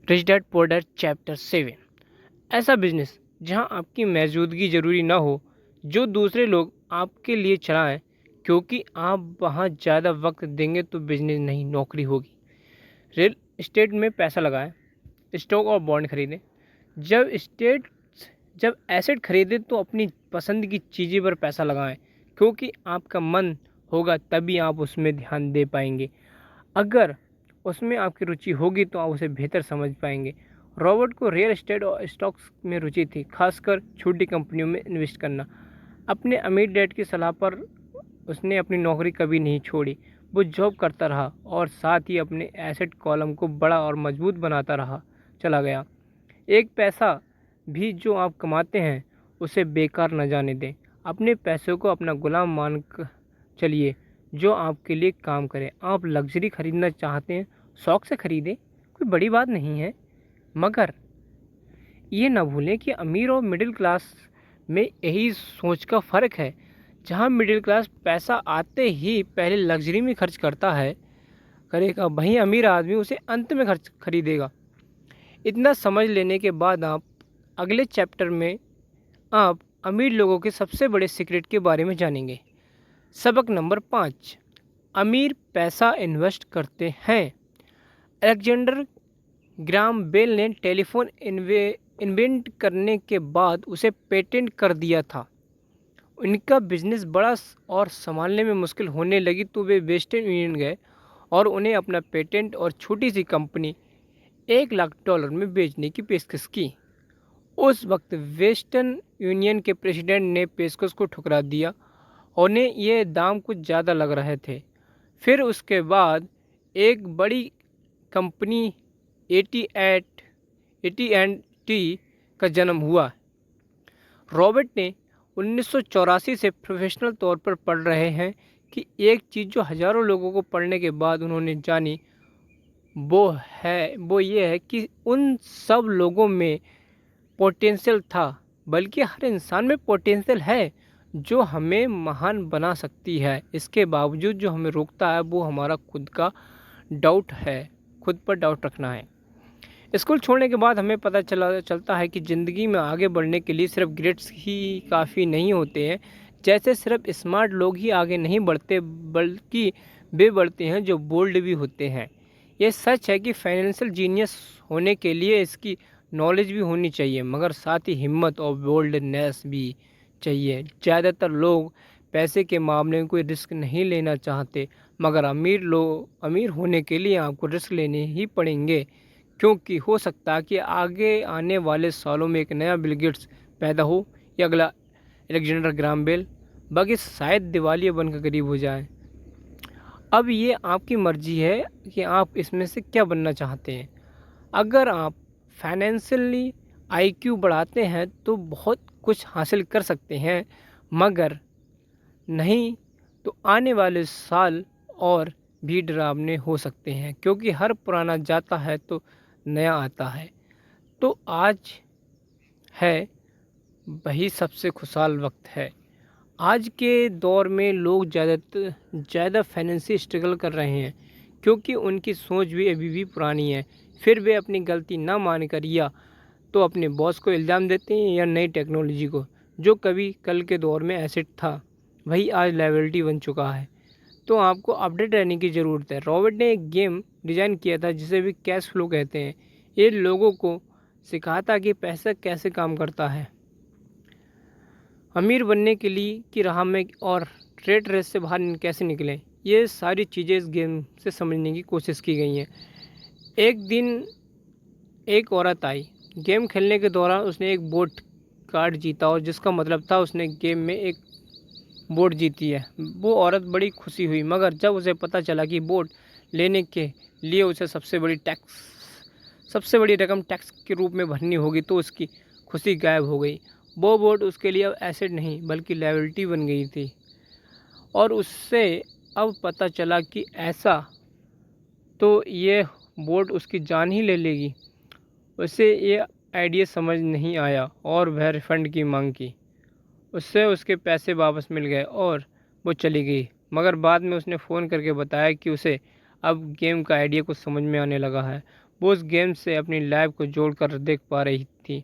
Rich dad poor dad chapter 7। ऐसा business जहां आपकी मौजूदगी ज़रूरी ना हो, जो दूसरे लोग आपके लिए चलाएं, क्योंकि आप वहां ज़्यादा वक्त देंगे तो बिजनेस नहीं नौकरी होगी। रियल एस्टेट में पैसा लगाएं, स्टॉक और बॉन्ड खरीदें। जब एसेट खरीदें तो अपनी पसंद की चीज़ें पर पैसा लगाएं, क्योंकि आपका मन होगा तभी आप उसमें ध्यान दे पाएंगे। अगर उसमें आपकी रुचि होगी तो आप उसे बेहतर समझ पाएंगे। रॉबर्ट को रियल एस्टेट और स्टॉक्स में रुचि थी, खासकर छोटी कंपनियों में इन्वेस्ट करना। अपने अमीर डैड की सलाह पर उसने अपनी नौकरी कभी नहीं छोड़ी। वो जॉब करता रहा और साथ ही अपने एसेट कॉलम को बड़ा और मजबूत बनाता रहा चला गया। एक पैसा भी जो आप कमाते हैं उसे बेकार न जाने दें। अपने पैसों को अपना गुलाम मान कर चलिए, जो आपके लिए काम करे। आप लग्जरी खरीदना चाहते हैं, शौक से खरीदें, कोई बड़ी बात नहीं है। मगर ये ना भूलें कि अमीर और मिडिल क्लास में यही सोच का फ़र्क है। जहाँ मिडिल क्लास पैसा आते ही पहले लग्जरी में खर्च करेगा, वहीं अमीर आदमी उसे अंत में खर्च खरीदेगा। इतना समझ लेने के बाद आप अगले चैप्टर में आप अमीर लोगों के सबसे बड़े सीक्रेट के बारे में जानेंगे। सबक नंबर 5, अमीर पैसा इन्वेस्ट करते हैं। अलेक्जेंडर ग्राम बेल ने टेलीफोन इन्वेंट करने के बाद उसे पेटेंट कर दिया था। उनका बिजनेस बड़ा और संभालने में मुश्किल होने लगी तो वे वेस्टर्न यूनियन गए और उन्हें अपना पेटेंट और छोटी सी कंपनी $1 लाख में बेचने की पेशकश की। उस वक्त वेस्टर्न यूनियन के प्रेसिडेंट ने पेशकश को ठुकरा दिया। उन्हें ये दाम कुछ ज़्यादा लग रहे थे। फिर उसके बाद एक बड़ी कंपनी AT&T का जन्म हुआ। रॉबर्ट ने 1984 से प्रोफेशनल तौर पर पढ़ रहे हैं कि एक चीज़ जो हज़ारों लोगों को पढ़ने के बाद उन्होंने जानी, वो ये है कि उन सब लोगों में पोटेंशियल था, बल्कि हर इंसान में पोटेंशियल है जो हमें महान बना सकती है। इसके बावजूद जो हमें रोकता है वो हमारा खुद का डाउट है, खुद पर डाउट रखना है। स्कूल छोड़ने के बाद हमें पता चलता है कि ज़िंदगी में आगे बढ़ने के लिए सिर्फ ग्रेड्स ही काफ़ी नहीं होते हैं। जैसे सिर्फ स्मार्ट लोग ही आगे नहीं बढ़ते, बल्कि वे बढ़ते हैं जो बोल्ड भी होते हैं। ये सच है कि फाइनेंशियल जीनियस होने के लिए इसकी नॉलेज भी होनी चाहिए, मगर साथ ही हिम्मत और बोल्डनेस भी चाहिए। ज़्यादातर लोग पैसे के मामले में कोई रिस्क नहीं लेना चाहते, मगर अमीर होने के लिए आपको रिस्क लेने ही पड़ेंगे, क्योंकि हो सकता है कि आगे आने वाले सालों में एक नया बिल गेट्स पैदा हो या अगला अलेक्जेंडर ग्राम बेल, बाकी शायद दिवालिया बनकर गरीब हो जाए। अब ये आपकी मर्जी है कि आप इसमें से क्या बनना चाहते हैं। अगर आप फाइनेंशियली IQ बढ़ाते हैं तो बहुत कुछ हासिल कर सकते हैं, मगर नहीं तो आने वाले साल और भी डरावने हो सकते हैं, क्योंकि हर पुराना जाता है तो नया आता है। तो आज है वही सबसे खुशहाल वक्त है। आज के दौर में लोग ज़्यादा फाइनेंशियल स्ट्रगल कर रहे हैं, क्योंकि उनकी सोच भी अभी भी पुरानी है। फिर वे अपनी गलती ना मानकर या तो अपने बॉस को इल्ज़ाम देते हैं या नई टेक्नोलॉजी को, जो कभी कल के दौर में एसेट था वही आज लायबिलिटी बन चुका है। तो आपको अपडेट रहने की ज़रूरत है। रॉबर्ट ने एक गेम डिज़ाइन किया था जिसे भी कैश फ्लो कहते हैं। ये लोगों को सिखाता कि पैसा कैसे काम करता है, अमीर बनने के लिए की राह में और रेट रेस से बाहर कैसे निकलें। ये सारी चीज़ें इस गेम से समझने की कोशिश की गई हैं। एक दिन एक औरत आई। गेम खेलने के दौरान उसने एक बोट कार्ड जीता, और जिसका मतलब था उसने गेम में एक बोट जीती है। वो औरत बड़ी खुशी हुई, मगर जब उसे पता चला कि बोट लेने के लिए उसे सबसे बड़ी रकम टैक्स के रूप में भरनी होगी, तो उसकी खुशी गायब हो गई। वो बोट उसके लिए अब एसेट नहीं बल्कि लायबिलिटी बन गई थी, और उससे अब पता चला कि ऐसा तो ये बोट उसकी जान ही ले लेगी। उसे ये आइडिया समझ नहीं आया और वह रिफ़ंड की मांग की। उससे उसके पैसे वापस मिल गए और वो चली गई, मगर बाद में उसने फ़ोन करके बताया कि उसे अब गेम का आइडिया कुछ समझ में आने लगा है। वो उस गेम से अपनी लाइफ को जोड़कर देख पा रही थी।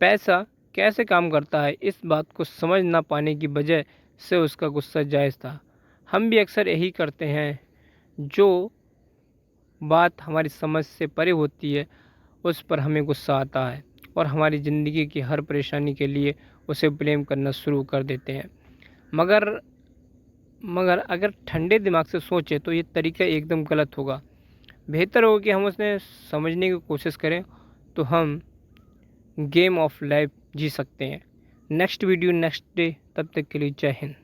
पैसा कैसे काम करता है, इस बात को समझ ना पाने की वजह से उसका गुस्सा जायज़ था। हम भी अक्सर यही करते हैं, जो बात हमारी समझ से परे होती है उस पर हमें गुस्सा आता है और हमारी ज़िंदगी की हर परेशानी के लिए उसे ब्लेम करना शुरू कर देते हैं। मगर मगर अगर ठंडे दिमाग से सोचें तो ये तरीका एकदम गलत होगा। बेहतर होगा कि हम उसे समझने की कोशिश करें, तो हम गेम ऑफ लाइफ जी सकते हैं। नेक्स्ट वीडियो नेक्स्ट डे, तब तक के लिए जय हिंद।